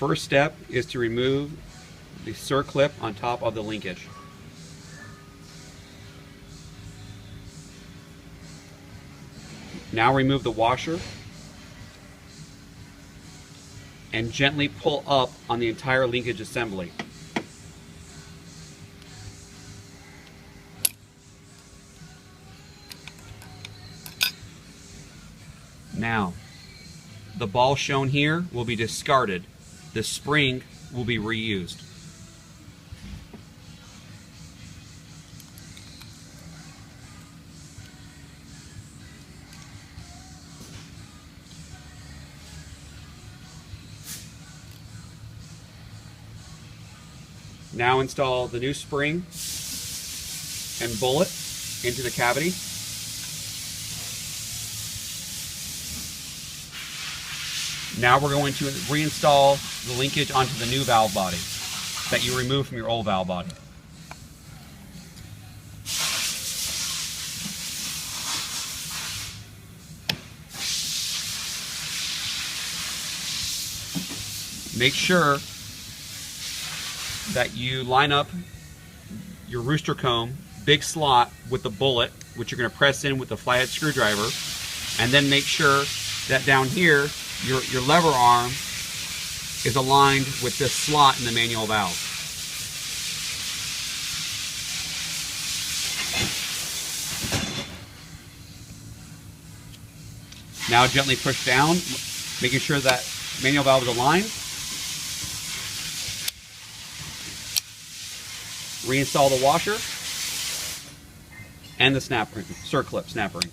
first step is to remove the circlip on top of the linkage. Now remove the washer and gently pull up on the entire linkage assembly. Now, the ball shown here will be discarded. The spring will be reused. Now install the new spring and bullet into the cavity. Now we're going to reinstall the linkage onto the new valve body that you removed from your old valve body. Make sure that you line up your rooster comb big slot with the bullet, which you're going to press in with the flathead screwdriver, and then make sure that down here your lever arm is aligned with this slot in the manual valve. Now gently push down, making sure that manual valve is aligned. Reinstall the washer and the snap ring, circlip snap ring.